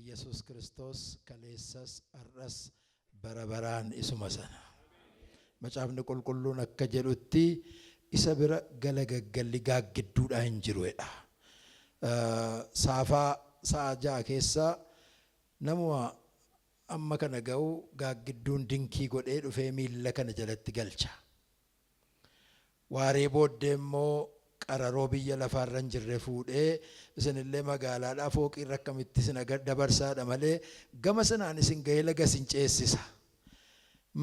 Yesus Kristos kaleessas arras barabaraan isuma sana. Macaafni qulqulluun akka jedhutti isa bira galagaggalli gaaggidduudha hin jiruudha. Saafaa sa'a ja'a keessa namuma amma kana ga'u gaaggidduun dinkii godhee dhufee miilla kana jalatti galcha. Waaree booddee immoo qararoo biyya lafaarra hin jirre fuudhee isinillee magaalaadhaa fooqii rakkamitti isin dabarsaadha malee gama sanaan isin ga'ee laga isin ceessisa.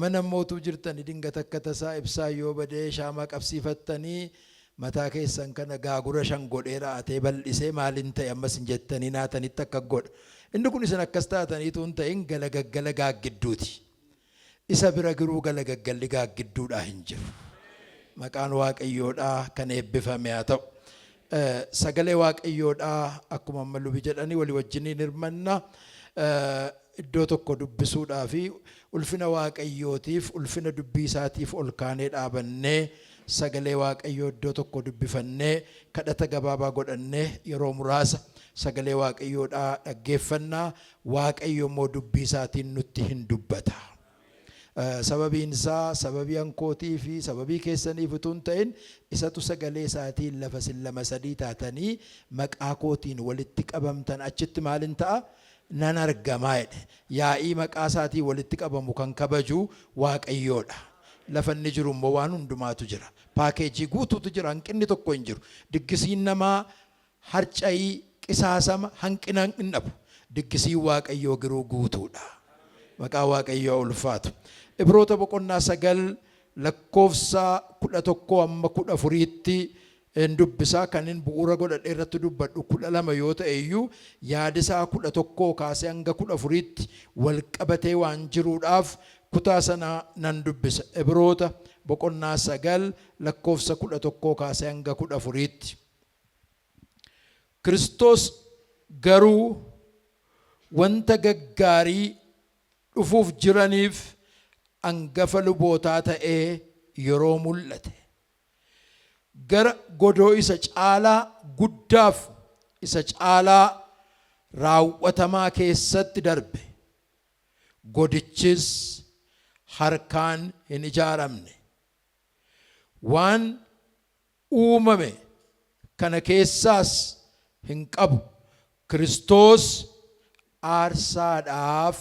Mana mootuu jirtanii dingata akka tasaa ibsaa yoo badee shaamaa qabsiifattanii mataa keessan kana gaagura shan godhee raatee bal'isee maaliin ta'e ammas hin jettanii naatanitti akka godha. Inni kun isin akkas taataniitu hin ta'in galagaggala gaaggidduuti. Isa bira giruu galagaggalli gaaggidduudhaa hin jiru. Maqaan Waaqayyoodhaa kan eebbifame haa ta'u. Sagalee Waaqayyoodhaa akkuma amma lubi jedhanii walii wajjiniin hirmanna iddoo tokko dubbisuudhaa fi ulfina Waaqayyootiif ulfina dubbii isaatiif ol kaanee dhaabannee sagalee Waaqayyoo iddoo tokko dubbifannee kadhata gabaabaa godhannee yeroo muraasa sagalee Waaqayyoodhaa dhaggeeffannaa. Waaqayyo immoo dubbii isaatiin nutti hin dubbata. Sababiin isaa sababii ankootii fi sababii keessaniif utuu hin ta'in isatu sagalee isaatiin lafa sin lama sadii taatanii maqaa kootiin walitti qabamtan achitti maalin ta'a nan argamaa jedhe. Yaa'ii maqaa isaatiin walitti qabamu kan kabaju Waaqayyoodha. Lafanni jiru immoo waan hundumaatu jira. Paakeejii guutuutu jira, hanqinni tokko hin jiru. Diggisiin namaa harca'ii qisaasama hanqina hin dhabu. Diggisiin Waaqayyoo giruu guutuudha. Maqaa Waaqayyoo ulfaatu. Ibroota boqonnaa 9 lakkoofsa 11 amma 14tti dubbisaa kanin bu'uura godhadhe irratti dubbadhu 12 yoo ta'e iyyuu yaadisaa 11 kaasee hanga 14tti wal qabatee waan jiruudhaaf kutaa sana nan dubbisa. Ibroota boqonnaa 9 lakkoofsa 11 kaasee hanga 14tti. Kiristoos garuu wanta gaggaarii dhufuuf jiraniif angafa lubootaa ta'ee yeroo mul'ate gara godoo isa caalaa guddaaf isa caalaa raawwatamaa keessatti darbe. Godichis harkaan hin ijaaramne waan uumame kana keessaas hin qabu. Kiristoos aarsaadhaaf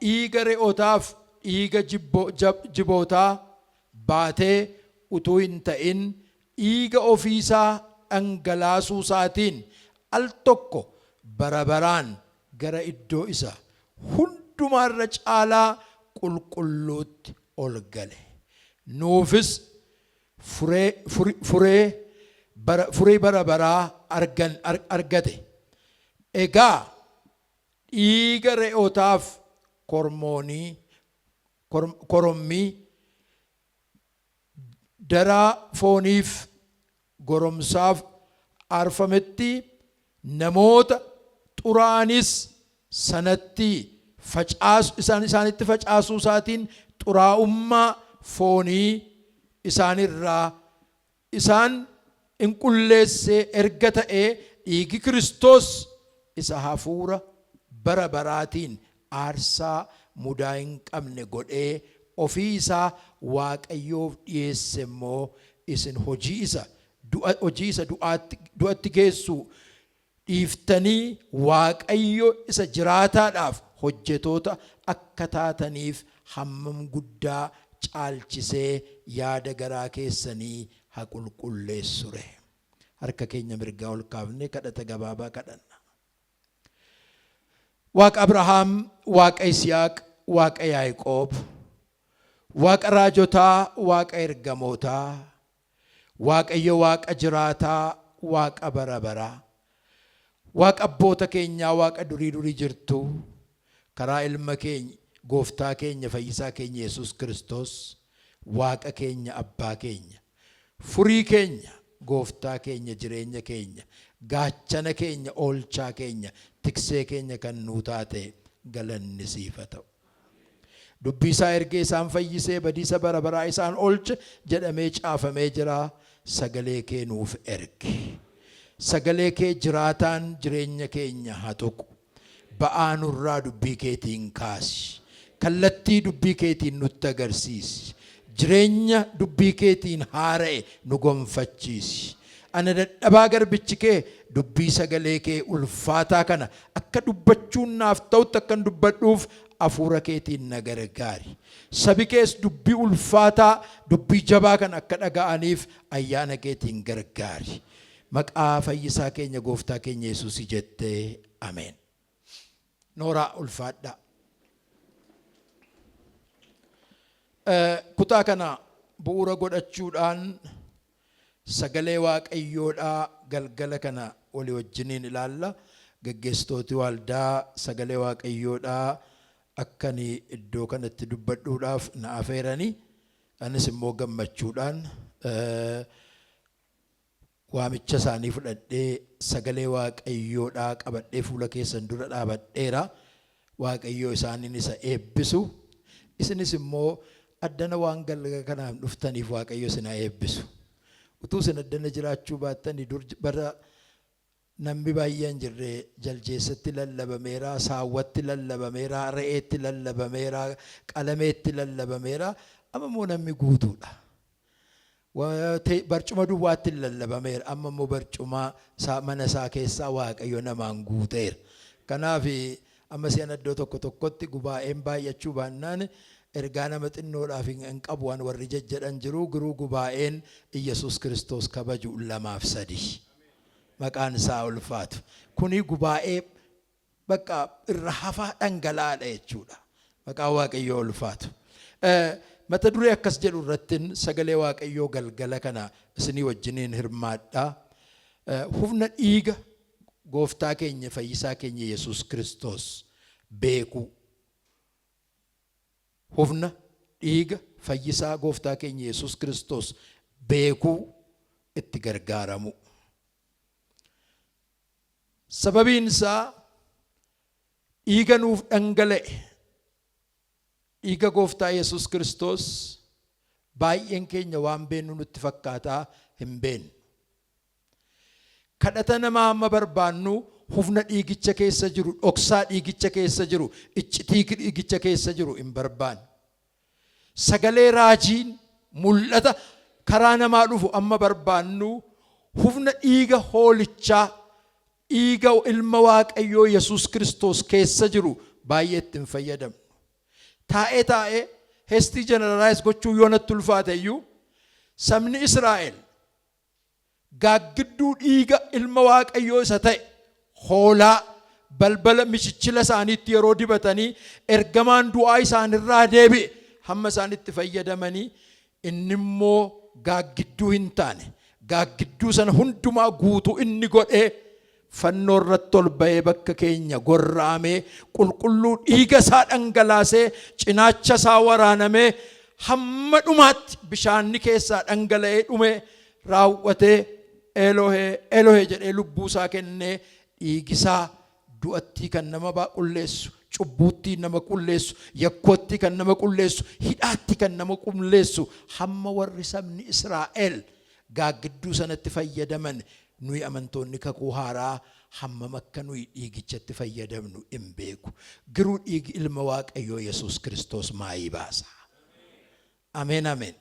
dhiiga re'ootaaf dhiiga jibootaa baatee utuu hin ta'in dhiiga ofiisaa dhangalaasuu isaatiin al tokko barabaraan gara iddoo isa hundumaarra caalaa qulqulluutti ol gale. Nuufis furee barabaraa argate. Egaa dhiiga re'ootaaf korommii daraa fooniif goromsaaf aarfametti namoota xuraa'anis sanatti isaanitti facaasuu isaatiin xuraa'ummaa foonii isaanirraa isaan hin qulleessee erga ta'ee dhiigi Kiristoos isa hafuura bara baraatiin aarsaa mudaa hin qabne godhee ofii isaa Waaqayyoof dhiyeesse immoo isin hojii isa du'atti geessu dhiiftanii Waaqayyo isa jiraataadhaaf hojjetoota akka taataniif hammam guddaa caalchisee yaada garaa keessanii haa qulqulleessure. Harka keenya mirgaa ol kaafnee kadhata gabaabaa kadhanna. Waaqa Abrahaam, Waaqa Yisihaaq, Waaqa Yaaqoob, Waaqa raajotaa, Waaqa ergamootaa, Waaqayyo Waaqa jiraataa, Waaqa bara baraa, Waaqa abboota keenyaa, Waaqa durii jirtu, karaa ilma keenya, gooftaa keenya, fayyisaa keenya Yesus Kiristoos, Waaqa keenya, abbaa keenya, furii keenya, gooftaa keenya, jireenya keenya, gaachana keenya, oolchaa keenya, tiksee keenya kan nuu taate galanni siif haa ta'u. dubbii isaa ergee isaan fayyisee badiisa bara baraa isaan oolche jedhamee caafamee jira. Sagalee kee nuuf ergi. Sagalee kee jiraataan jireenya keenya haa tuqu. Ba'aa nurraa dubbii keetiin kaasi. Kallattii dubbii keetiin nutti agarsiisi. Jireenya dubbii keetiin haara'e nu gonfachiisi. Ana dadhabaa garbichi kee dubbii sagalee kee ulfaataa kana akka dubbachuun naaf ta'utti akkan dubbadhuuf hafuura keetiin na gargaari. Sabi kees dubbii ulfaataa dubbii jabaa kan akka dhaga'aniif ayyaana keetiin gargaari. Maqaa fayyisaa keenya gooftaa keenya Yesuus jettee ameen. Nooraa ulfaadhaa. Kutaa kana bu'uura godhachuudhaan sagalee waaqayyoodhaa galgala kana walii wajjiniin ilaalla. Gaggeessitooti waldaa sagalee waaqayyoodhaa akkani iddoo kanatti dubbadhuudhaaf na afeeranii, anis immoo gammachuudhaan waamicha isaanii fudhadhee sagalee waaqayyoodhaa qabadhee fuula keessan dura dhaabadheera. Waaqayyoo isaaniin isa eebbisu. Isinis immoo addana waan galgala kanaaf dhuftaniif waaqayyo isin haa eebbisu. Utuu isin addana jiraachuu baattanii dur bara namni baay'een jirre jaljeessatti lallabameera, saawwatti lallabameera, re'eetti lallabameera, qalameetti lallabameera. Amma immoo namni guutuudha. Barcuma duwwaatti lallabameera. Amma immoo barcuma mana isaa keessaa waaqayyo namaan guuteera. Kanaaf amma seen iddoo tokko tokkotti gubaa'een baay'achuu baannaan ergaa nama xinnoodhaaf hin qabu waan warri jajjadhan jiru. Garuu gubaa'een Iyyasuus Kiristoos kabaju 2-3. Maqaan isaa ulfaatu. Kuni gubaa'ee bakka irra hafaa dhangalaadha jechuudha. Maqaan waaqayyoo ulfaatu. Mata duree akkas jedhu irrattiin sagalee waaqayyoo galgala kana isinii wajjiniin hirmaadhaa. Humna dhiiga gooftaa keenya fayyisaa keenya Yesuus Kiristoos beekuu. Humna dhiiga fayyisaa gooftaa keenya Yesuus Kiristoos beekuu itti gargaaramu. Sababiin isaa dhiiga nuuf dhangala'e. Dhiiga gooftaa Yesuus Kiristoos baay'een keenya waan beennu nutti fakkaataa hin beennu. Kadhata namaa amma barbaannu humna dhiigicha keessa jiru, dhoksaa dhiigicha keessa jiru, iccitii dhiigicha keessa jiru hin barbaannu. Sagalee raajiin mul'ata karaa namaa dhufu amma barbaannu humna dhiiga hoolichaa, dhiiga ilma waaqayyoo Yesuus Kiristoos keessa jiru baay'eetti hin fayyadamnu. Taa'ee hestii jeneralaayis gochuu yoo natti ulfaate iyyuu sabni Israa'el gaaggidduu dhiiga ilma waaqayyoo isa ta'e hoolaa balbala mishichila isaaniitti yeroo dibatanii ergamaan du'aa isaanirraa deebi'e hamma isaanitti fayyadamanii, inni immoo gaaggidduu hin taane gaaggidduu sana hundumaa guutuu inni godhee fannoo irratti ol ba'ee bakka keenya gorra'amee qulqulluu dhiiga isaa dhangalaasee cinaacha isaa waraanamee hamma dhumaatti bishaanni keessaa dhangala'ee dhume raawwatee Elohee Elohee jedhee lubbuu isaa kennee dhiigisaa du'attii kan nama qulleessu, cubbuuttii nama qulleessu, yakkootti kan nama qulleessu, hidhaatti kan nama qulleessu hamma warri sabni Israa'el gaaggidduu sanatti fayyadaman nuyi amantoonni kakuu haaraa hammam akka nuyi dhiigichatti fayyadamnu hin beeku. Garuu dhiigi ilma waaqayyoo Yesuus Kiristoos maayii baasa. Ameen ameen.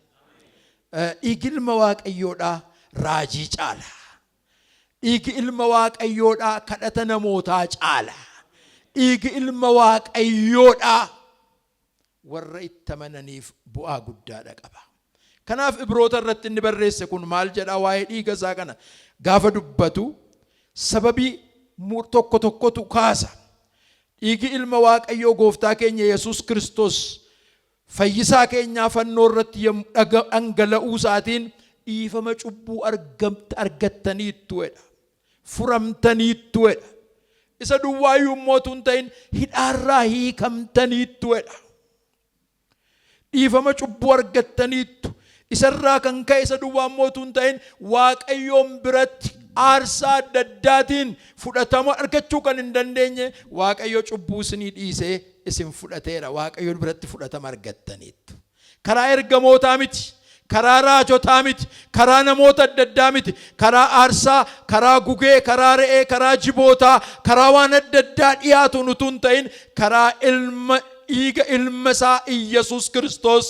Dhiigi ilma waaqayyoodhaa raajii caala. Dhiigi ilma waaqayyoodhaa kadhata namootaa caala. Dhiigi ilma waaqayyoodhaa warra itti amananiif bu'aa guddaadha qaba. Kanaaf Ibroota irratti inni barreesse kun maal jedha waa'ee dhiiga isaa kana gaafa dubbatu sababii tokko tokkotu kaasa. Dhiigi ilma waaqayyoo gooftaa keenya Yesuus Kiristoos fayyisaa keenyaa fannoo irratti dhangala'uu isaatiin dhiifama cubbuu argattaniittu jedha. Furamtaniittu jedha. Isa duwwaayyuu mootu hin ta'in hidhaarraa hiikamtaniittu jedha. Dhiifama cubbuu argattaniittu. Isarraa kan ka'e isa duwwaa mootu hin ta'in waaqayyoon biratti aarsaa adda addaatiin fudhatama argachuu kan hin dandeenye waaqayyo cubbuu isinii dhiisee isin fudhateera waaqayyo biratti fudhatama argattaniittu karaa ergamootaa miti karaa raajotaa miti karaa namoota adda addaa miti karaa aarsaa karaa gugee karaa re'ee karaa jibootaa karaa waan adda addaa dhiyaatu nutuun ta'in karaa dhiiga ilma isaa Iyyasuus Kiristoos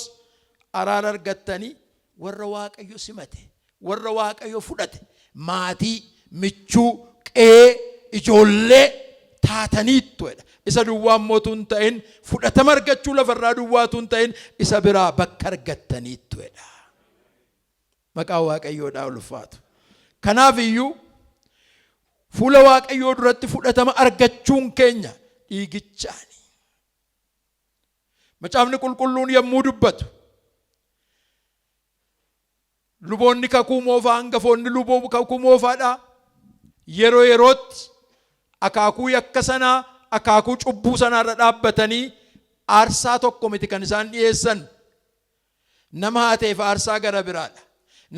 araara argattanii warra waaqayyo simate warra waaqayyo fudhate maatii michuu qe'ee ijoollee taataniittuedha isa duwwaa mootuun ta'in fudhatama argachuu lafarraa duwwaatuun ta'in isa biraa bakka argattaniittuedha maqaa waaqayyoodhaa ulfaatu kanaaf iyyuu fuula waaqayyoo duratti fudhatama argachuun keenya dhiigichaani macaafni qulqulluun yommuu dubbatu luboonni kakuu moofaa hangafoonni luboo kakuu moofaadha yeroo yerootti akaakuu yakka sanaa akaakuu cubbuu sanaarra dhaabbatanii aarsaa tokko miti kan isaan dhiyeessan nama haateef aarsaa gara biraadha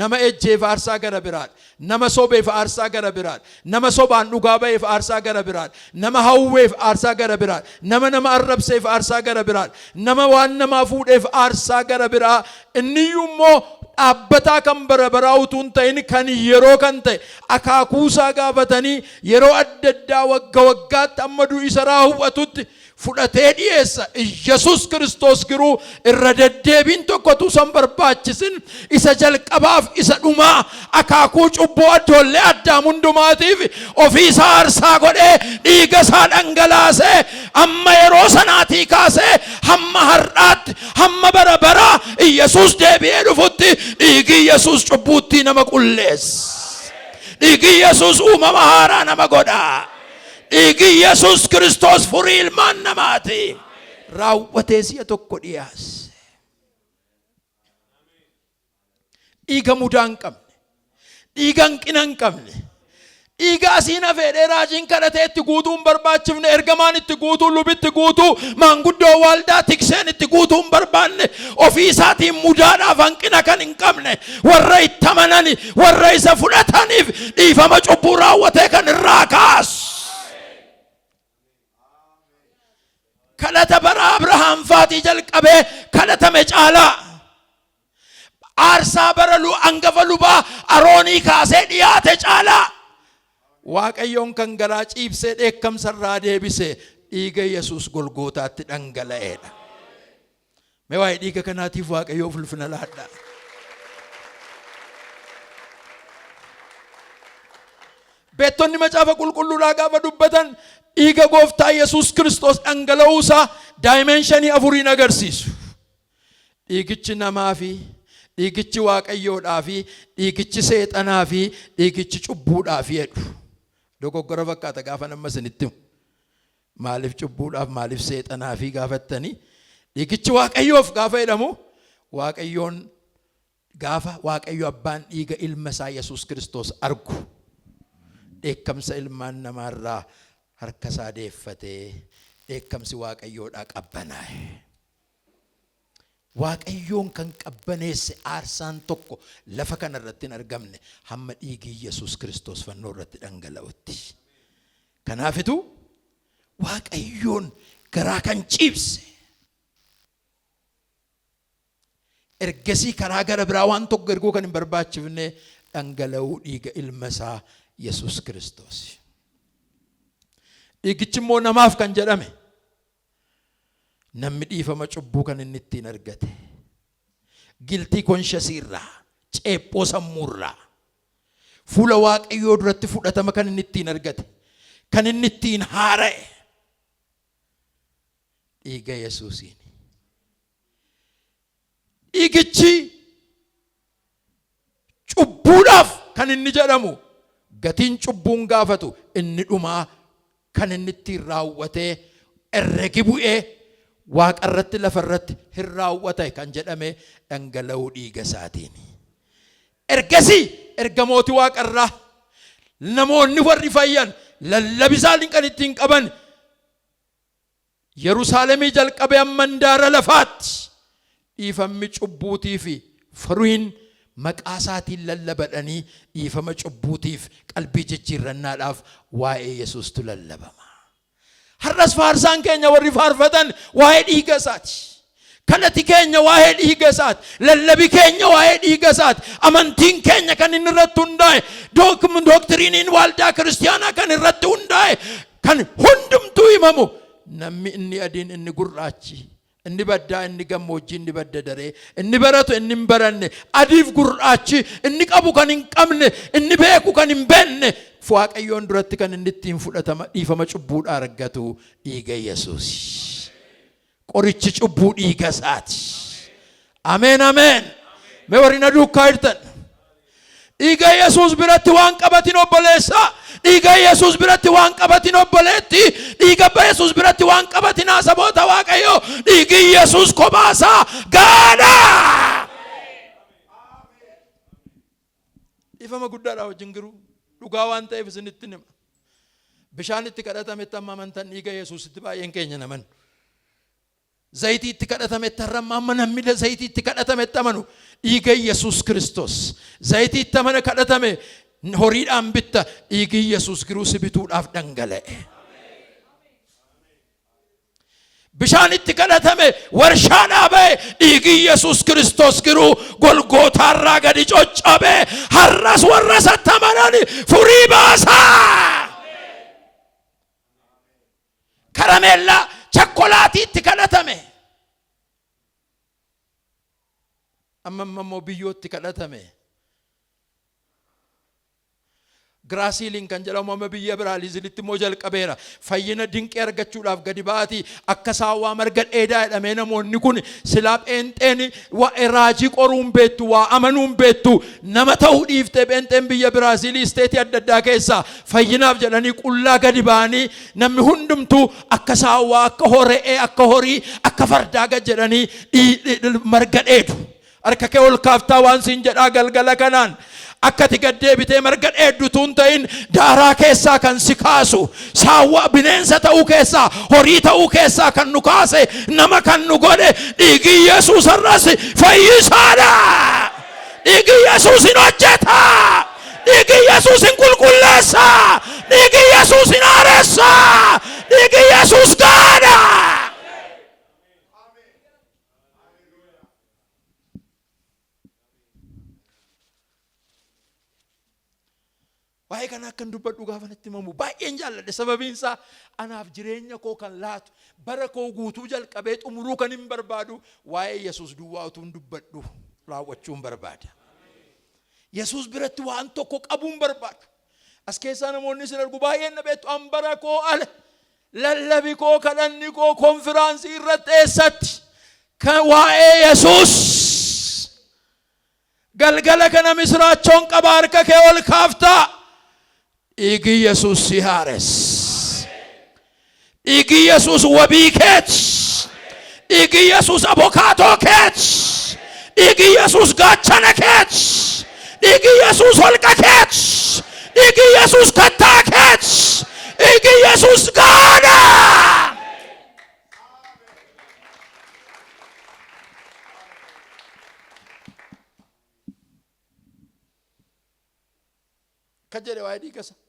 nama ejjeef aarsaa gara biraadha nama sobeef aarsaa gara biraadha nama sobaan dhugaa ba'eef aarsaa gara biraadha nama hawweef aarsaa gara biraadha nama arrabseef aarsaa gara biraadha nama waan namaa fuudheef aarsaa gara biraa inniyyuu immoo dhaabbataa kan bara baraa utuun ta'in kan yeroo kan ta'e akaakuusaa gaafatanii yeroo adda addaa waggaatti amma du'isa raawwatutti fudhatee dhiyeessa Iyyasuus Kiristoos garuu irra deddeebiin tokkotu san barbaachisin isa jalqabaaf isa dhumaa akaakuu cubbuu ijoollee Addaam hundumaatiif ofii isaa aarsaa godhee dhiiga isaa dhangalaasee amma yeroo sanaatii kaasee hamma har'aatti hamma bara baraa Iyyasuus deebi'ee dhufutti dhiigi Iyyasuus cubbuutti nama qulleessa dhiigi Iyyasuus uumama haaraa nama godha dhiigi Iyyasuus Kiristoos furii ilmaan namaati raawwatee si'a tokko dhiyaase dhiiga mudaa hin qabne dhiiga hanqina hin qabne dhiiga asiin hafeedhee raajiin kadhatee itti guutuu hin barbaachifne ergamaan itti guutuu lubitti guutuu maanguddoo waldaa tikseen itti guutuu hin barbaanne ofii isaatiin mudaadhaaf hanqina kan hin qabne warra itti amanani warra isa fudhataniif dhiifama cubbuu raawwatee kan irraa kaasu kadhata bara Abrahaam faatii jalqabee kadhatame caalaa aarsaa bara hangafa lubaa Aroonii kaasee dhiyaate caalaa waaqayyoon kan garaa ciibsee dheekkamsarraa deebisee dhiiga Yesuus Golgootaatti dhangala'eedha. Mee waa'ee dhiiga kanaatiif waaqayyoo ulfina laadhaa. Beettonni macaafa qulqulluudhaa gaafa dubbatan dhiiga gooftaa Yesuus Kiristoos dhangala'uusaa daayimeenshinii afuriin agarsiisu. Dhiigichi namaa fi dhiigichi waaqayyoodhaa fi dhiigichi seexanaa fi dhiigichi cubbuudhaaf jedhu. Dogoggora fakkaata gaafa nama isinitti maaliif cubbuudhaaf maaliif seexanaa fi gaafattanii dhiigichi waaqayyoof gaafa jedhamu waaqayyoon gaafa waaqayyo abbaan dhiiga ilma isaa Yesuus Kiristoos argu dheekkamsa ilmaan namaarraa harka isaa deeffatee dheekkamsi waaqayyoodhaa qabbanaa'e. Waaqayyoon kan qabbaneesse aarsaan tokko lafa kana irratti hin argamne hamma dhiigi Yesuus Kiristoos fannoo irratti dhangala'utti. Kanaafitu waaqayyoon garaa kan ciibse ergasii karaa gara biraa waan tokko erguu kan hin barbaachifne dhangala'uu dhiiga ilma isaa Yesuus Kiristoos. Dhiigichi immoo namaaf kan jedhame namni dhiifama cubbuu kan inni ittiin argate giltii konshasiirraa ceephoo sammuurraa fuula waaqayyoo duratti fudhatama kan inni ittiin argate kan inni ittiin haara'e dhiiga Yesuusiin. Dhiigichi cubbuudhaaf kan inni jedhamu gatiin cubbuun gaafatu inni dhumaa kan inni ittiin raawwatee herregi bu'ee waaqa irratti lafa irratti hin raawwate kan jedhame dhangala'uu dhiiga isaatiin. Ergasii ergamooti waaqa irraa namoonni warri fayyan lallabisaan kan ittiin qaban Yerusaalemii jalqabee hamma handaara lafaatti dhiifamni cubbuutii fi furiin maqaa isaatiin lallabadhanii dhiifama cubbuutiif qalbii jijjiirrannaadhaaf waa'ee Yesuustu lallabama. har'as faarsaan keenya warri faarfatan waa'ee dhiiga isaati. Kadhati keenya waa'ee dhiiga isaati. Lallabi keenya waa'ee dhiiga isaati. Amantiin keenya kan inni irratti hundaa'e, doktiriiniin waldaa kiristaanaa kan irratti hundaa'e, kan hundumtuu himamu namni inni adiin inni gurraachi, inni baddaa inni gammoojjii inni badda daree, inni baratu inni hin baranne, adiif gurraachi, inni qabu kan hin qabne, inni beeku kan hin beekne, Waaqayyoon duratti kan inni ittiin fudhatama dhiifama cubbuudhaa argatu dhiiga Yesuus. Qorichi cubbuu dhiiga isaati. Ameen ameen. Mee warri na duukaa jirtan dhiiga Yesuus biratti waan qabatin obboleessa, dhiiga Yesuus biratti waan qabatin obboleetti, dhiiga Yesuus biratti waan qabatin saboota Waaqayyoo, dhiigi Yesuus kophaa gaadha. Dhiifama guddaadhaa wajjin jiru dhugaa waan ta'eef isinitti nima. Bishaan itti kadhatametti amma amantan dhiiga Yesuusitti baay'een keenya naman. Zayitii itti kadhatametti har'amma amma namni zayitii itti kadhatametti amanu dhiiga Yesuus Kiristoos. Zayitii itti amana kadhatame horiidhaan bitta, dhiigi Yesuus giruu si bituudhaaf dhangala'e. Bishaan itti kadhatame warshaadhaa ba'e, dhiigi Yesuus Kiristoos giruu Golgootaarraa gadi coccabe. Har'as warra isatti amanan furii baasaa. Karameellaa chokkolaatii itti kadhatame, amma immoo biyyootti kadhatame. Giraasiiliin kan jedhamu amma biyya Biraazilitti immoo jalqabeera. Fayyina dinqii argachuudhaaf gadi ba'atii akka saawwaa marga dheedaa jedhamee namoonni kun silaa pheenxeen waa'ee raajii qoruun beektu, waa amanuun beektu, nama ta'uu dhiiftee pheenxeen biyya Biraazilii isteetii adda addaa keessaa fayyinaaf jedhanii qullaa gadi ba'anii namni hundumtuu akka saawwaa, akka hore'ee, akka horii, akka fardaa gad jedhanii marga dheedu. Harka kee ol kaaftaa waan siin jedhaa galgala kanaan. Akkati gaddeebitee marga dheeddutuun ta'in daaraa keessaa kan si kaasu, saawwa bineensa ta'uu keessaa, horii ta'uu keessaa kan nu kaase, nama kan nu godhe dhiigi Yesuus har'as fayyisaadha. Dhiigi Yesuus hin hojjeta. Dhiigi Yesuus hin qulqulleessa. Dhiigi Yesuus hin haaressa. Dhiigi Yesuus gaadha. Waa'ee kana akkan dubbadhu gaafa natti himamu baay'een jaalladhe. Sababiin isaa anaaf jireenya koo kan laatu, bara koo guutuu jalqabee xumuruu kan hin barbaadu waa'ee Yesuus duwwaa utuu hin dubbadhu raawwachuun barbaada. Yesuus biratti waan tokko qabuun barbaadu. As keessaa namoonni sin argu baay'een na beektu, an bara koo ala lallabi koo kadhanni koo konfiraansii irratti eessatti kan waa'ee Yesuus galgala kana misraachoon qaba. Harka kee ol kaaftaa. Dhiigi Yesuus si haares. Dhiigi Yesuus wabii keeti. Dhiigi Yesuus abokaatoo keeti. Dhiigi Yesuus gaachana keeti. Dhiigi Yesuus holqa keeti. Dhiigi Yesuus kattaa keeti. Dhiigi Yesuus gaadha. Kajjere waa'ee dhiiga isaa.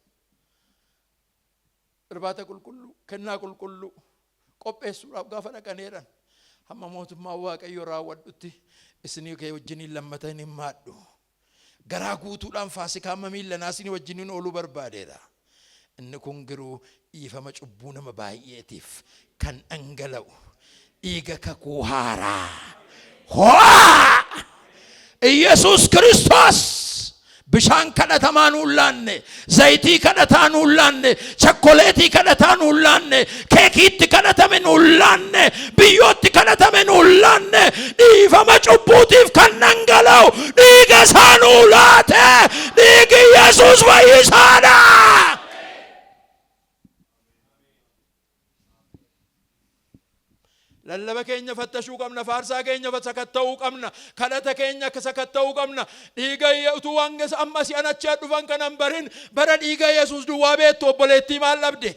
Irbaata qulqulluu, kennaa qulqulluu qopheessuudhaaf gaafa dhaqaneedhaan hamma mootummaa Waaqayyoo raawwadhutti isinii kee wajjiniin lammatan hin maadhu. Garaa guutuudhaan Faasikaa amma miillanaa isinii wajjiniin ooluu barbaadeera. Inni kun garuu dhiifama cubbuu nama baay'eetiif kan dhangala'u dhiiga kakuu haaraa. Ho'a! Yesuus Kiristoos bishaan kadhatamaa nuun laanne, zayitii kadhataa nuun laanne, chokkoleetii kadhataa nuun laanne, keekiitti kadhatame nuun laanne, biyyootti kadhatame nuun laanne, dhiifama cubbuutiif kan dhangala'u dhiiga isaa nuu laate. Dhiigi Yesuus fayyisaadha. Lallaba keenya fattashuu qabna, faarsaa keenya sakatta'uu qabna, kadhata keenya sakatta'uu qabna. Dhiiga utuu waan amma si'an achi dhufan kanan barin bara dhiiga Yesuus duwwaa beektu obboleettii maal dhabde?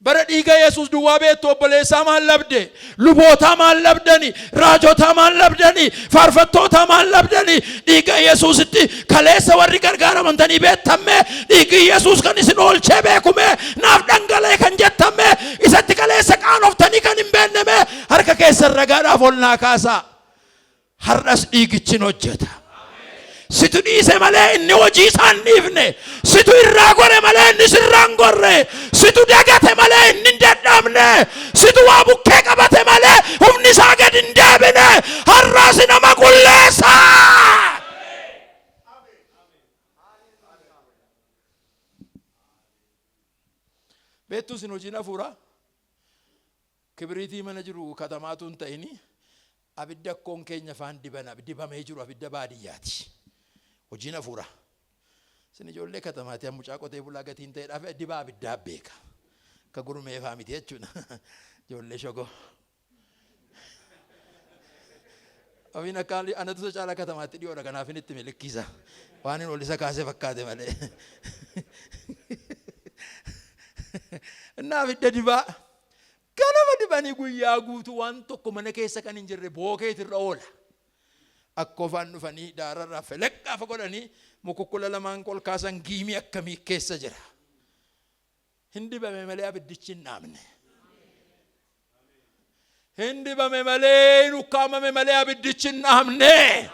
bara dhiiga Yesuus duwwaa beektu obboleessaa maal labde? Luboota maal labdani? Raajota maal labdani? Faarfattoota maal labdani? dhiiga Yesuusitti kaleessa warri gargaaramantanii beektamme dhiigi Yesuus kan isin oolchee beekume naaf dhangala'e kan jettamme isatti kaleessa qaanoftanii kan hin beenneme harka keessan ragaadhaaf ol naa kaasaa. Har'as dhiigichin hojjeta. Situ dhiise malee inni hojii isaan dhiifne. Situ irraa gore malee inni sirraan gorre. Situ dagate malee inni hin dadhabne. Situ waa bukkee qabate malee humni isaa gad hin deebine. Har'as nama qulleessa. Beektu sin hojiin hafuuraa kibriitii mana jiru katamaatu hin ta'ini abidda akkoon keenya faan dibamee jiru abidda baadiyyaati. Hojiin hafuuraa sin ijoollee katamaati mucaa qotee bulaa gatiin ta'eedhaaf dibaa abiddaa beeka ka gurmee faa miti jechuudha. Ijoollee shogoo ofiin akka anatu caalaa katamaatti dhiyoodha kanaaf inni itti milikkisa waan hin olisa kaasee fakkaate malee. Naa abidda dibaa ganama dibanii guyyaa guutuu waan tokko mana keessa kan hin jirre bookeetirra oola. Akkofaan dhufanii daararraa feleqqaafa godhanii mukukkula lamaan kol kaasan giimii akkamii keessa jira. Hin dibame malee abiddichi hin dhaamne. Hin dibame malee hin ukkaamame malee abiddichi hin dhaamne.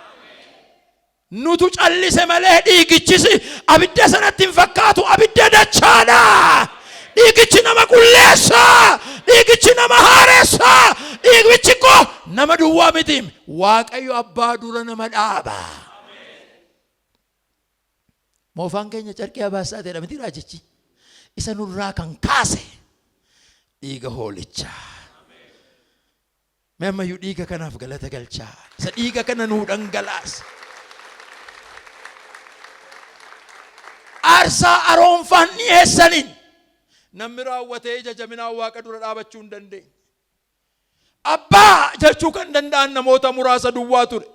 Nutu callise malee dhiigichisi abidda sanatti hin fakkaatu abidda dachaadha. Dhiigichi nama qulleessa. Dhiigichi nama haareessa. Dhiigichi ko nama duwwaa miti. Waaqayyo abbaa dura nama dhaaba. Moofaan keenya carqee abaasaa ta'edha miti raajichi. Isa nurraa kan kaase dhiiga hoolichaa. Mee ammayyuu dhiiga kanaaf galata galchaa. Isa dhiiga kana nuu dhangalaase. Aarsaa aroonfaan dhiyeessaniin namni raawwatee ija jaminaa waaqa dura dhaabachuu hin dandeenye. Abbaa jechuu kan danda'an namoota muraasa duwwaa ture.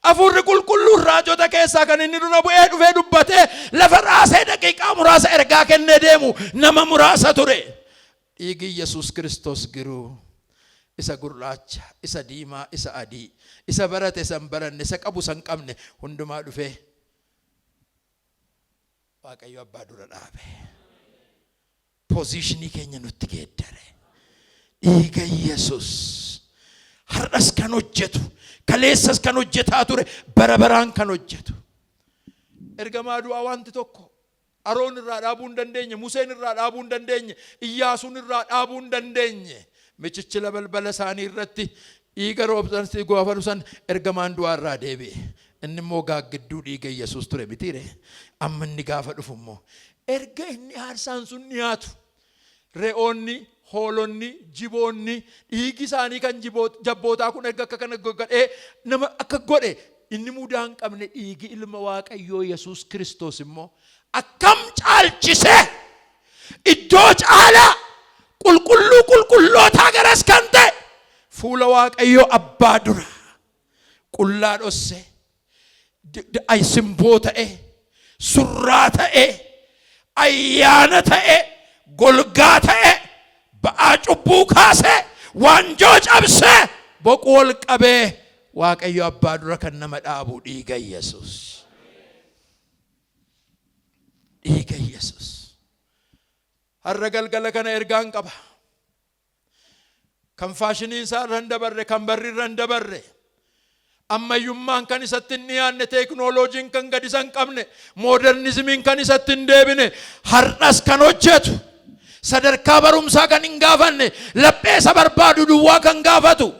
Hafuurri qulqulluun raajota keessaa kan inni dura bu'ee dhufee dubbatee lafa raasee daqiiqaa muraasa ergaa kennee deemu nama muraasa ture. Dhiigi Yesuus Kiristoos giruu isa gurraacha, isa diimaa, isa adii, isa barate, isa hin baranne, isa qabu, isa hin qabne hundumaa dhufee Waaqayyo abbaa dura dhaabe. Positionii keenya nutti geeddare. Dhiiga Yesuus har'as kan hojjetu, kaleessas kan hojjetaa ture, bara baraan kan hojjetu. Ergamaa du'aa wanti tokko Aroon irraa dhaabuu hin dandeenye, Museen irraa dhaabuu hin dandeenye, Iyyaasuun irraa dhaabuu hin dandeenye. Michichila balbala isaanii irratti dhiiga roobsansi gaafa dhufan ergamaan du'aa irraa deebi'e. Inni immoo gaaggidduu dhiiga Yesuus ture mitiire. Amma inni gaafa dhufu immoo erga inni aarsaan sun dhiyaatu re'oonni, hoolonni, jiboonni dhiigi isaanii kan jabbootaa kun erga akka kana godhee nama akka godhe inni mudaa hin qabne dhiigi ilma Waaqayyoo Yesuus Kiristoos immoo akkam caalchise iddoo caalaa qulqulluu qulqullootaa garas kan ta'e fuula Waaqayyoo abbaa dura qullaa dhosse simboo ta'e surraa ta'e ayyaana ta'e golgaa ta'e ba'aa cubbuu kaase waanjoo cabse boqu ol qabee Waaqayyo abbaa dura kan nama dhaabu dhiiga Yesuus. Dhiiga Yesuus. Har'a galgala kana ergaan qaba. Kan faashiniin isaa irra hin dabarre, kan barri irra hin dabarre. Ammayyummaan kan isatti hin dhiyaanne, teeknooloojiin kan gad isa hin qabne, moodernizimiin kan isatti hin deebine, har'as kan hojjetu, sadarkaa barumsaa kan hin gaafanne, laphee isa barbaadu duwwaa kan gaafatu,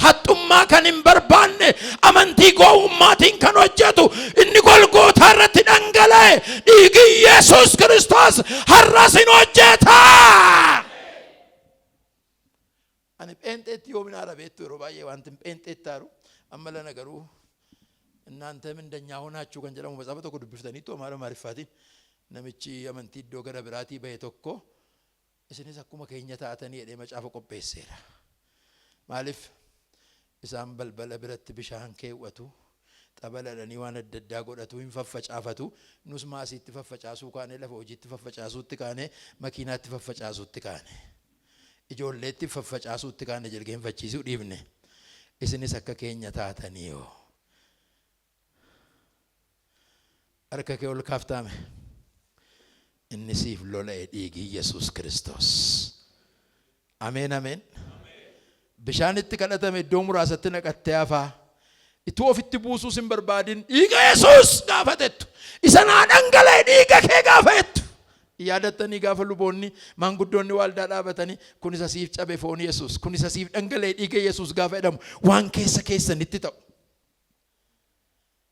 haxxummaa kan hin barbaanne, amantii gowwummaatiin kan hojjetu, inni Golgootaa irratti dhangala'e dhiigi Yesuus Kiristoos har'as hin hojjeta. Ani pheenxeetti yoomin arabeettu yeroo baay'ee wanti pheenxeetti aaru amma lana garuu እናንተም እንደኛ ሆናችሁ kan jedhamu መጽሐፈ tokko dubbiftaniitu amaara maariffaatiin namichi amantii iddoo gara biraatii bahe tokko isinis akkuma keenya taatanii jedhee macaafa qopheesseera. Maaliif isaan balbala biratti bishaan keewwatu, xabaladhanii waan adda addaa godhatu hin faffacaafatu. Nus maasiitti faffacaasuu kaane, lafa hojiitti faffacaasuutti kaane, makiinaatti faffacaasuutti kaane, ijoolleetti faffacaasuutti kaane, jilgeenfachiisuu dhiifne. Isinis akka keenya taatanii yoo harka kee ol kaaftame inni siif lola'e dhiigi Yesuus Kiristoos. Ameen ameen. Bishaanitti kadhatame iddoo muraasatti naqattee hafaa ituu ofitti buusuu sin barbaadin dhiiga Yesuus gaafatettu isa naa dhangala'e dhiiga kee gaafatettu. Yaadattanii gaafa luboonni maanguddoonni waldaa dhaabatanii kun isa siif cabe foon Yesuus, kun isa siif dhangala'e dhiiga Yesuus gaafa jedhamu waan keessa keessanitti ta'u.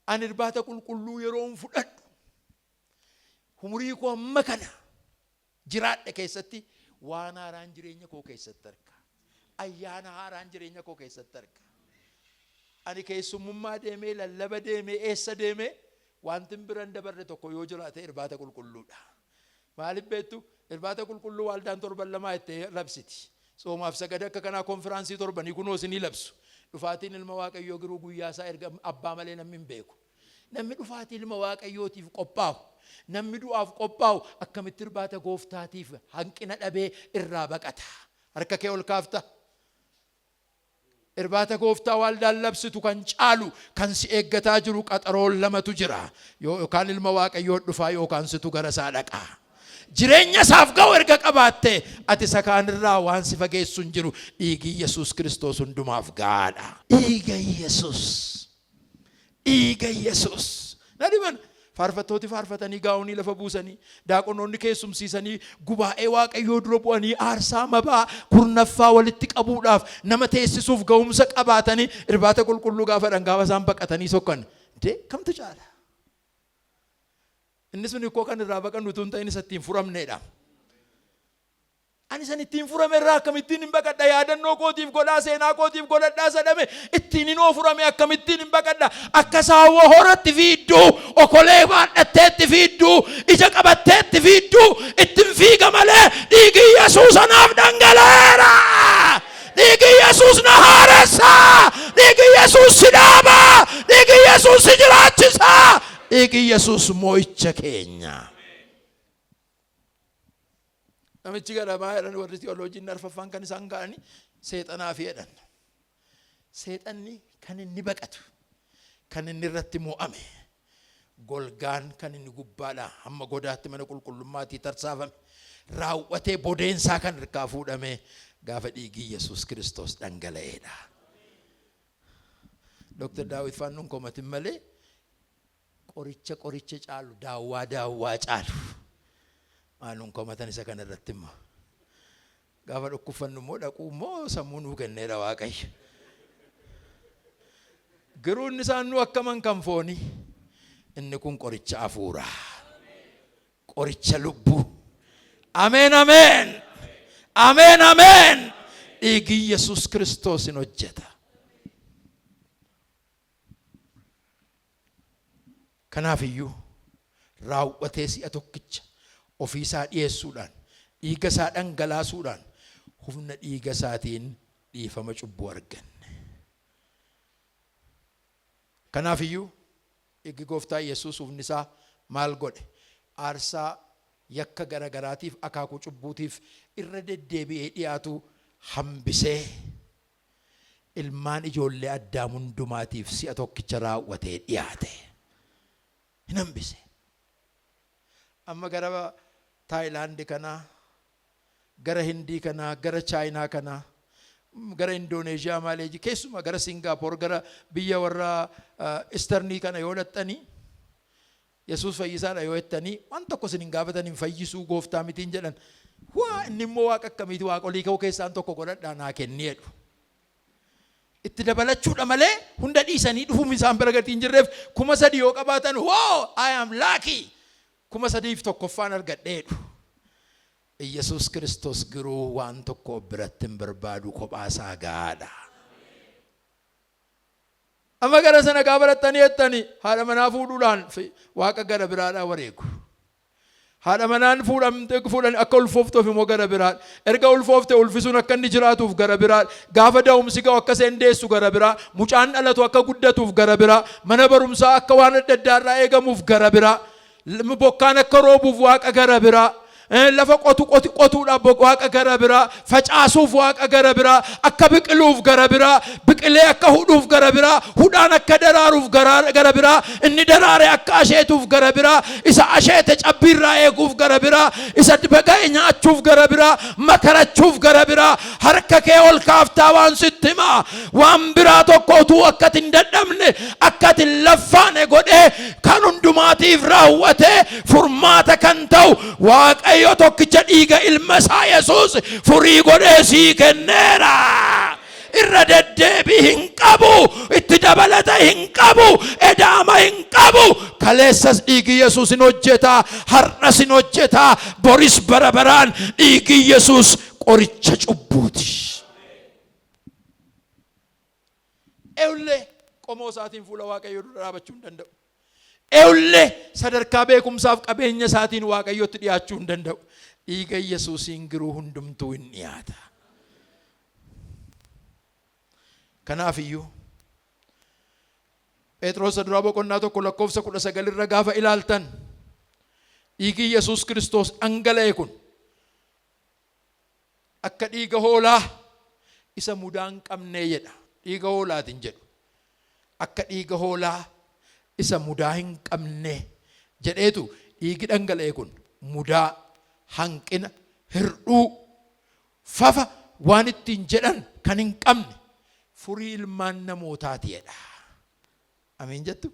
Ani irbaata qulqulluu yeroon fudhadhu umurii koo amma kana jiraadhe keessatti waan haaraan jireenya koo keessatti arga. Ayyaana haaraan jireenya koo keessatti arga. Ani keessummummaa deemee lallaba deemee eessa deemee wanti biran dabarre tokko yoo jiraate irbaata qulqulluudha. Maaliif beektu irbaata qulqulluu waldaan torban lamaa itti labsiti. Soomaaf sagada akka kanaa konfiraansii torbanii kunoo isinii labsu. Dhufaatiin ilma Waaqayyoo garuu guyyaa isaa erga abbaa malee namni hin beeku. Namni dhufaatii ilma Waaqayyootiif qophaa'u, namni du'aaf qophaa'u akkamitti irbaata gooftaatiif hanqina dhabee irraa baqata. Harka kee ol kaafta. Irbaata gooftaa waldaan labsitu kan caalu kan si eeggataa jiru qaxaroon lamatu jira. Yookaan ilma Waaqayyoo dhufaa yookaan situ gara isaa dhaqaa. Jireenya isaaf ga'u erga qabaatte ati isa kaanirraa waan si fageessu hin jiru. Dhiigi Yesuus Kiristoos hundumaaf gaadha. Dhiiga Yesuus. Dhiiga Yesuus. Nadiman faarfattooti faarfatanii gaa'onii lafa buusanii daaqonoonni keessumsiisanii gubaa'ee Waaqayyoo dura bu'anii aarsaa mabaa kurnaffaa walitti qabuudhaaf nama teessisuuf ga'umsa qabaatanii irbaata qulqulluu gaafa dhangaaba isaan baqatanii sokkan. Kamtu caala? Inni sun ikkoo kan irraa baqannu tun ta'in isa ittiin furamneedha. Ani san ittiin furame irraa akkamittiin hin baqadha? Yaadannoo kootiif godhaa, seenaa kootiif godhadhaa sadame ittiin hin oofurame akkamittiin hin baqadha? Akka saawwa horatti fiidduu, okolee baadhatteetti fiidduu, ija qabatteetti fiidduu ittiin fiiga malee dhiigi Yesuus anaaf dhangala'eera. Dhiigi Yesuus na haaressa. Dhiigi Yesuus si dhaaba. Dhiigi Yesuus si jiraachisa. Dhiigi Yesuus moo'icha keenya. Namichi gadamaa jedhan warri teolojiin arfaffaan kan isaan ga'anii seexanaa fi jedhan. Seexanni kan inni baqatu, kan inni irratti mo'ame, golgaan kan inni gubbaadhaa hamma godaatti mana qulqullummaatii tarsaafame, raawwatee bodeensaa kan hirkaa fuudhame gaafa dhiigii Yesuus Kiristoos dhangala'eedha. Dr. Daawit Faannuun komatin malee qoricha caalu daawwaa caalu. Maaluun komatan isa kana irratti immoo gaafa dhukkubfannu immoo dhaquu immoo sammuu nuu kenneera Waaqayyo. Garuu inni isaan nu akkaman kan fooni inni kun qoricha hafuuraa, qoricha lubbuu. Ameen ameen. Ameen ameen. Dhiigi Yesuus Kiristoos hin hojjeta. Kanaaf iyyuu raawwatee si'a tokkicha ofiisaa dhiyeessuudhaan dhiiga isaa dhangalaasuudhaan humna dhiiga isaatiin dhiifama cubbuu arganne. Kanaaf iyyuu dhiigi gooftaa Yesuus humni isaa maal godhe? Aarsaa yakka garagaraatiif akaakuu cubbuutiif irra deddeebi'ee dhiyaatu hambisee ilmaan ijoollee Addaam hundumaatiif si'a tokkicha raawwatee dhiyaate. Hin hambise. Amma gara Thailand kana, gara Hindii kana, gara China kana, gara Indonesia Malaysia, keessuma gara Singapore, gara biyya warra Easternii kana yoo dhattanii Yesuus fayyisaadha yoo jettanii waan tokko isin hin gaafatanii fayyisuu gooftaa mitiin jedhan. Waa inni immoo waaqa akkamiiti waaqolii koo keessaan tokko godhadhaa naa kenni jedhu. Itti dabalachuudha malee hunda dhiisanii dhufuun isaan bira gatiin jirreef 3,000 yoo qabaatan I am lucky. 3,000 tokkoffaan argadheedhu. Yesuus Kiristoos garuu waan tokko biratti hin barbaadu kophaasaa gaadha. Amma gara sana gaafa rattanii jettanii haadha manaa fuudhuudhaan waaqa gara biraadhaa wareegu. haadha manaan fuudhan akka ulfooftuuf immoo gara biraa erga ulfoofte ulfisuun akka inni jiraatuuf gara biraa gaafa da'umsi ga'u akka isheen deessu gara biraa mucaan dhalatu akka guddatuuf gara biraa mana barumsaa akka waan adda addaa irraa eegamuuf gara biraa bokkaan akka roobuuf waaqa gara biraa lafa qotuudhaaf waaqa gara biraa facaasuuf waaqa gara biraa akka biqiluuf gara biraa biqilee akka hudhuuf gara biraa hudhaan akka daraaruuf gara biraa inni daraare akka asheetuuf gara biraa isa asheete cabbiirraa eeguuf gara biraa isa baga'e nyaachuuf gara biraa makarachuuf gara biraa harka kee ol kaaftaa waan sitti himaa waan biraa tokko utuu akkati hin dadhabne akkati hin laffaane godhee kan hundumaatiif raawwatee furmaata kan ta'u waaqayyo yo tokkicha dhiiga ilma isaa Yesuus furii godhee sii kenneera. Irra deddeebii hin qabu, itti dabalata hin qabu, edaama hin qabu. Kaleessas dhiigi Yesuus hin hojjeta, har'as hin hojjeta, boris bara baraan dhiigi Yesuus qoricha cubbuuti. Ewle qomoo isaatiin fuula Waaqayyoo dura dhaabachuu hin danda'u. Ewle sadarkaa beekumsaaf qabeenya isaatiin Waaqayyootti dhiyaachuu hin danda'u. Dhiiga Yesuusiin garuu hundumtuu hin dhiyaata. Kanaaf iyyuu Phexros duraa boqonnaa 1:19 irra gaafa ilaaltan dhiigi Yesuus Kiristoos dhangala'e kun akka dhiiga hoolaa isa mudaa hin qabne jedha. Dhiiga hoolaatiin jedhu akka dhiiga hoolaa isa mudaa hin qabne jedheetu dhiigi dhangala'e kun mudaa hanqina hirdhuu fafa waan ittiin jedhan kan hin qabne furii ilmaan namootaati jedha. Amiin jettu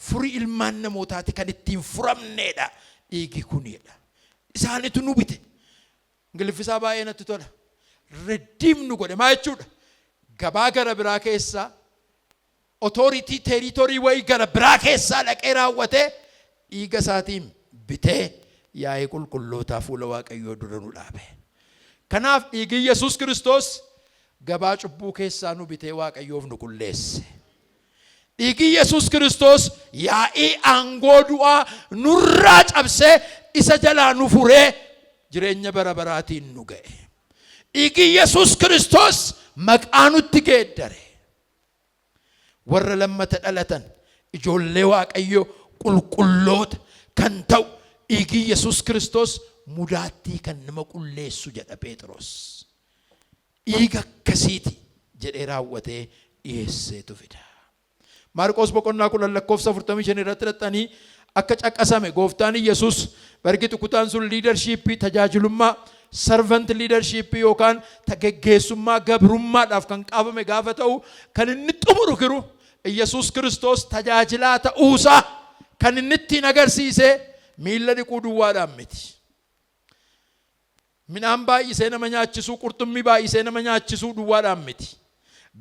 furii ilmaan namootaati kan ittiin furamneedha dhiigi kun jedha. Isaanitu nu bite. Ingiliffisaa baay'ee natti tola. Redeem nu godhe maa jechuudha gabaa gara biraa keessaa authority territory way gara biraa keessaa dhaqee raawwatee dhiiga isaatiin bitee yaa'ee qulqullootaa fuula Waaqayyoo dura nu dhaabe. Kanaaf dhiigi Yesuus Kiristoos gabaa cubbuu keessaa nu bitee Waaqayyoof nu qulleesse. Dhiigi Yesuus Kiristoos yaa'ii aangoo du'aa nurraa cabsee isa jalaa nu furee jireenya bara baraatiin nu ga'e. Dhiigi Yesuus Kiristoos maqaa nutti geeddare. Warra lammata dhalatan ijoollee Waaqayyoo qulqulloota kan ta'u dhiigi Yesuus Kiristoos mudaattii kan nama qulleessu jedha Phexros. Dhiiga akkasiiti jedhee raawwatee dhiyeesseetu fida. Maarqos boqonnaa 10:45 irratti dhaxxanii akka caqasame gooftaan Yesuus bargitu kutaan sun leadershipii tajaajilummaa servant leadership yookaan geggeessummaa gabrummaadhaaf kan qabame gaafa ta'u kan inni xumuru jiru Yesuus Kiristoos tajaajilaa ta'uusaa kan inni ittiin agarsiise miilla dhiquu duwwaadhaan miti. Midhaan baay'isee nama nyaachisuu qurxummii baay'isee nama nyaachisuu duwwaadhaan miti.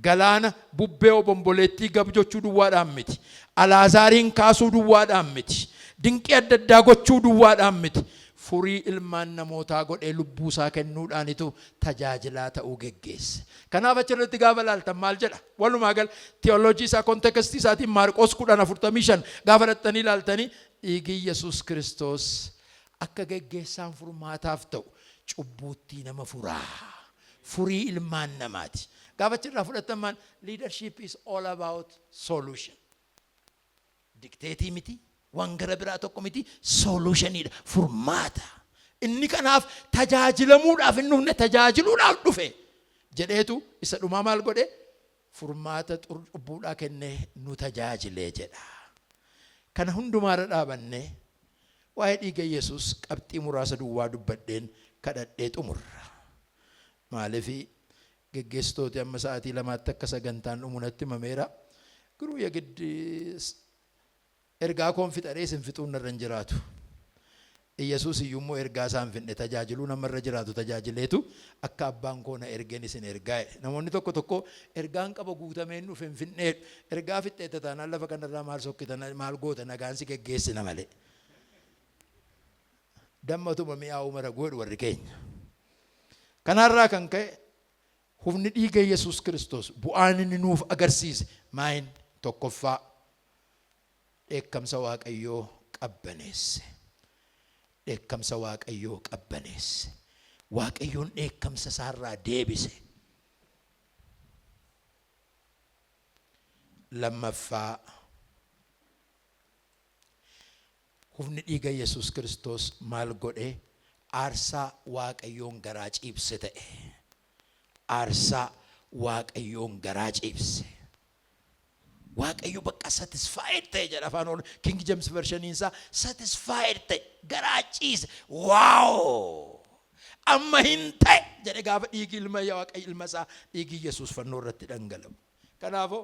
Galaana bubbee obomboleettii gabjochuu duwwaadhaan miti. Alaazaariin kaasuu duwwaadhaan miti. Dinqii adda addaa gochuu duwwaadhaan miti. Furii ilmaan namootaa godhee lubbuu isaa kennuudhaanitu tajaajilaa ta'uu geggeesse. Kanaaf achirratti gaafa ilaaltan maal jedha? Walumaa gal teoloojii isaa kontekstii isaatiin Maarqos 10:45 gaafa dhaxxanii ilaaltanii dhiigi Yesuus Kiristoos akka geggeessaan furmaataaf ta'u cubbuutti nama furaa. Furii ilmaan namaati. Gaafa achirraa fudhataman leadership is all about solution. Dikteetii miti. Waan gara biraa tokko miti solutionidha furmaata. Inni kanaaf tajaajilamuudhaaf inni humna tajaajiluudhaaf dhufe jedheetu isa dhumaa maal godhe furmaata cubbuudhaa kennee nu tajaajilee jedha. Kana hundumaarra dhaabannee waa'ee dhiiga Yesuus qabxii muraasa duwwaa dubbadheen kadhadhee xumurra. Maaliif geggeessitooti amma sa'aatii 2 akka sagantaan dhumunatti mameera garuu yagiddi ergaa koon fixaree sin fixuun irra hin jiraatu. Yesuus iyyummoo ergaa isaan finne tajaajiluu namarra jiraatu tajaajileetu akka abbaan koo na ergeen isin ergaa. Namoonni tokko tokko ergaan qaba guutameen dhufe hin finne ergaa fixeetta taanaan lafa kanarraa maal sokkitan maal goota nagaan si geggeessina malee. Dammatuma mi'aawu mara godhu warri keenya. Kanarraa kan ka'e humni dhiiga Yesuus Kiristoos bu'aan inni nuuf agarsiise maayin tokkoffaa dheekkamsa Waaqayyoo qabbaneesse. dheekkamsa Waaqayyoo qabbaneesse. Waaqayyoon dheekkamsa isaarraa deebise. Lammaffaa hufni dhiiga Yesuus Kiristoos maal godhe? Aarsaa Waaqayyoon garaa ciibse ta'e. Aarsaa Waaqayyoon garaa ciibse. Waaqayyo bakka satisfied ta'e jedha afaan ol King James version isaa satisfied ta'e garaa ciise. Wow! Amma hin ta'e jedhe gaafa dhiigi ilma Waaqayyo ilma isaa dhiigi Yesuus fannoo irratti dhangala'u. Kanaafuu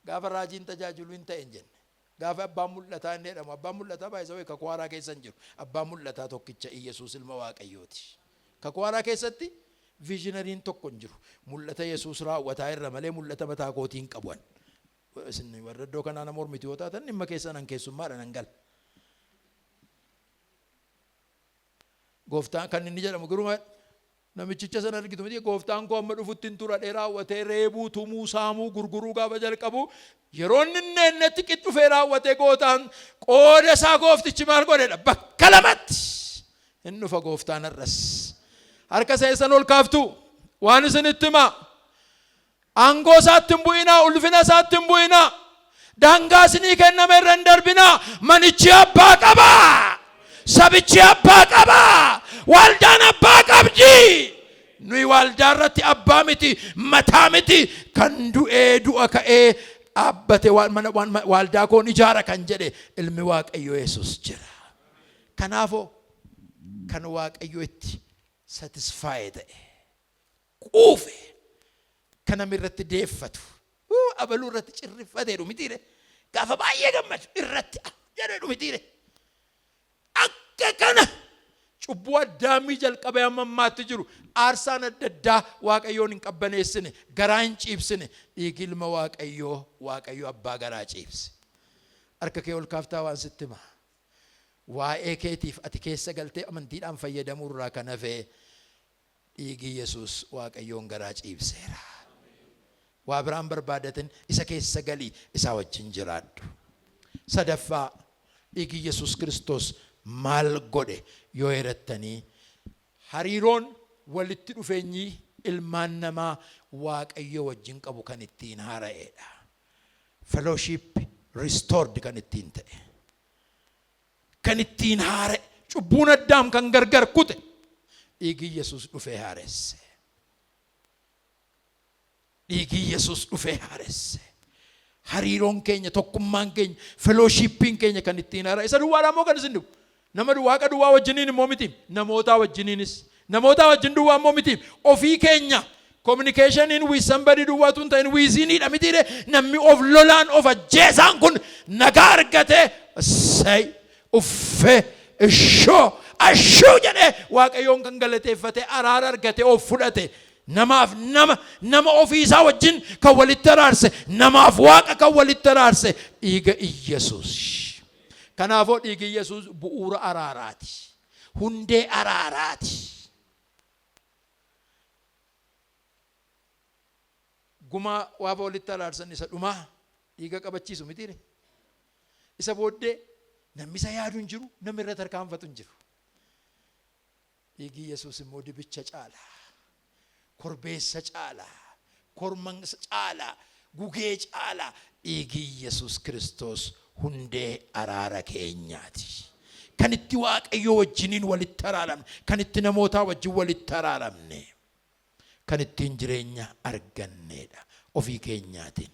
gaafa raajiin tajaajilu hin ta'e jenne. Gaafa abbaan mul'ataa inni jedhamu abbaan mul'ataa baay'ee kakwaaraa keessa hin jiru. Abbaan mul'ataa tokkicha Yesuus ilma Waaqayyooti. Kakwaaraa keessatti visionariin tokko hin jiru. Mul'ata Yesuus raawwataa irra malee mul'ata mataa kootii hin qabu. Isin warra iddoo kanaa nama mormitii yoo taatan dhimma keessan an keessummaadhaan an gala. Gooftaan kan inni jedhamu garuu namichicha sana argitu miti gooftaan koo amma dhufutti hin tura raawwatee reebuu tumuu saamuu gurguruu gaafa jalqabu yeroo inni innetti qixxufee raawwatee gootaan qooda isaa gooftichi maal godhedha bakka lamatti hin dhufa gooftaan arras harka seessan ol kaaftu waan isinitti himaa aangoo isaatti hin bu'inaa ulfina isaatti hin bu'inaa daangaa isinii kenname irra hin darbinaa manichi abbaa qabaa sabichi abbaa qabaa waldaan abbaa qabdi nuyi waldaa irratti abbaa miti mataa miti kan du'ee du'a ka'ee dhaabbate waldaa koon ijaara kan jedhe ilmi Waaqayyo Yesuus jira. Kanaafuu kan Waaqayyo itti satisfied ta'e quufe kan namirratti deeffatu abaluu irratti cirrifateedhu mitiire gaafa baay'ee gammadu irratti jedheedhu mitiire akka kana cubbuu addaamii jalqabee amma ammaatti jiru aarsaan adda addaa Waaqayyoon hin qabbaneessine garaa hin ciibsine dhiigi ilma Waaqayyo abbaa garaa ciibse. Harka kee ol kaaftaa waan sitti himaa waa'ee keetiif ati keessa galtee amantiidhaan fayyadamuu irraa kan hafe dhiigi Yesuus Waaqayyoon garaa ciibseera. Waa biraan barbaadatin isa keessa galii isaa wajjin jiraadhu. Sadaffaa dhiigi Yesuus Kiristoos maal godhe yoo heerattanii hariiroon walitti dhufeenyi ilmaan namaa Waaqayyo wajjin qabu kan ittiin haara'eedha. Fellowship restored kan ittiin ta'e kan ittiin haara'e cubbuun addaam kan gargar kute dhiigi Yesuus dhufee haaresse. Dhiigi Yesuus dhufee haaresse. Hariiroon keenya tokkummaan keenya fellowshippiin keenya kan ittiin haara'e isa duwwaadhaan moo kan isin dhufu nama Waaqa duwwaa wajjiniin immoo miti namootaa wajjiniinis namootaa wajjin duwwaa immoo miti ofii keenya communication with somebody duwwaatu hin ta'in wiiziniidha mitiire namni of lolaan of ajjeesaan kun nagaa argate say uffee ishoo ashuu jedhee Waaqayyoon kan galateeffate araara argate of fudhate namaaf nama ofii isaa wajjin kan walitti araarse namaaf Waaqa kan walitti araarse dhiiga Yesuus. Kanaafuu dhiigi Yesuus bu'uura araaraati. Hundee araaraati. Guma waafa walitti araarsan isa dhumaa dhiiga qabachiisu mitiire. Isa booddee namni isa yaadu hin jiru namni irra tarkaanfatu hin jiru. Dhiigi Yesuus immoo dibicha caala. Korbeessa caala. Korman caala. Gugee caala. Dhiigi Yesuus Kiristoos hundee araara keenyaati. Kan itti Waaqayyo wajjiniin walitti araaramne, kan itti namootaa wajjin walitti araaramne, kan ittiin jireenya arganneedha ofii keenyaatiin.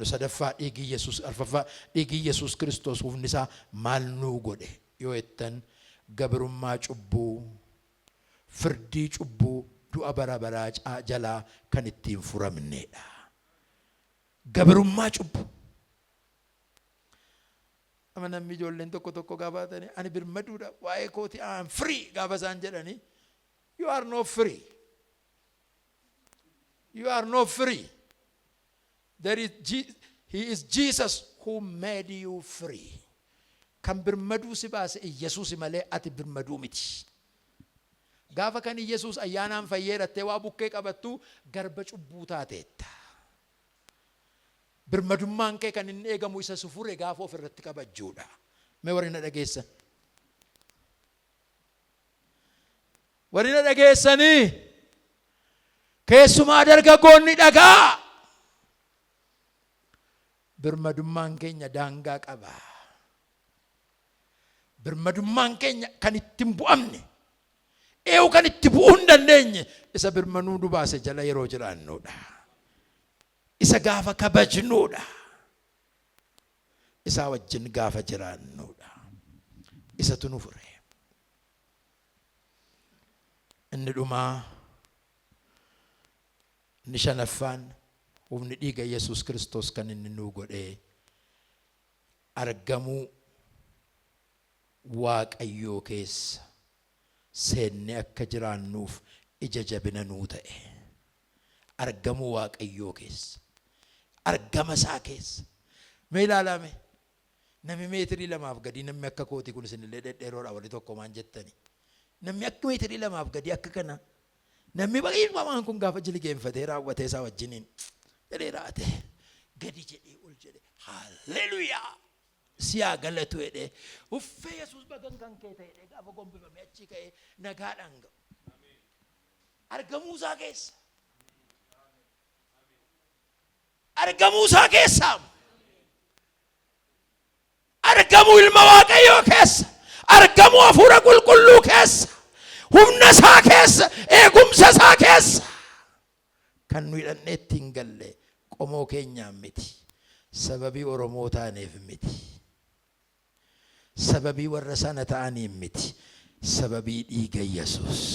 Sadaffaa dhiigi Yesuus Kiristoos hufni isaa maal nuu godhe yoo jettan gabrummaa cubbuu, firdii cubbuu, du'a bara baraa jalaa kan ittiin furamneedha. Gabrummaa cubbu. Ama namni ijoolleen tokko gaafatanii ani birmaduudha waa'ee kooti I am free gaafa isaan jedhanii you are not free. You are not free. He is Jesus who made you free. Kan birmaduu si baase Yesuus malee ati birmaduu miti. Gaafa kan Yesuus ayyaanaan fayyeerattee waa bukkee qabattu garba cubbuu taateetta. Birmadummaan kee kan inni eegamu isa sufure gaafa of irratti qabachuudha. Mee warina dhageessan. Warina dhageessanii keessumaa dargaggoonni dhagaa. Birmadummaan keenya daangaa qaba. Birmadummaan keenya kan ittiin bu'amne. Eewu kan itti bu'uu hin dandeenye. Isa birmanuu dubaase jala yeroo jiraannuudha. Isa gaafa kabajnuudha. Isa wajjin gaafa jiraannuudha. Isatu nu fure. Inni dhumaa, inni shanaffaan, humni dhiiga Yesuus Kiristoos kan inni nuu godhee argamuu Waaqayyoo keessa seenne akka jiraannuuf ija jabina nuu ta'e. Argamuu Waaqayyoo keessa, argama isaa keessa. Mee ilaalame namni meetirii 2 gadi, namni akka kooti kun isinillee dhedheeroodha walii tokko maan jettani. Namni akka meetirii 2 gadi akka kana, namni baay'een kun gaafa jilgeenfatee raawwatee isaa wajjiniin dheeraate gadi jedhee ol jedhe haleluyaa siyaa galatu jedhee uffee Yesuus bagan kan kee ta'e gaafa gombifame achi ka'ee nagaadhaan ga'u. Argamuu isaa keessa, argamuu isaa keessa, argamuu ilma Waaqayyoo keessa, argamuu hafuura qulqulluu keessa, humna isaa keessa, eegumsa isaa keessa kan nu hidhannee ittiin galle qomoo keenyaan miti, sababii Oromoo taaneef miti, sababii warra sana ta'aniif miti, sababii dhiiga Yesuus.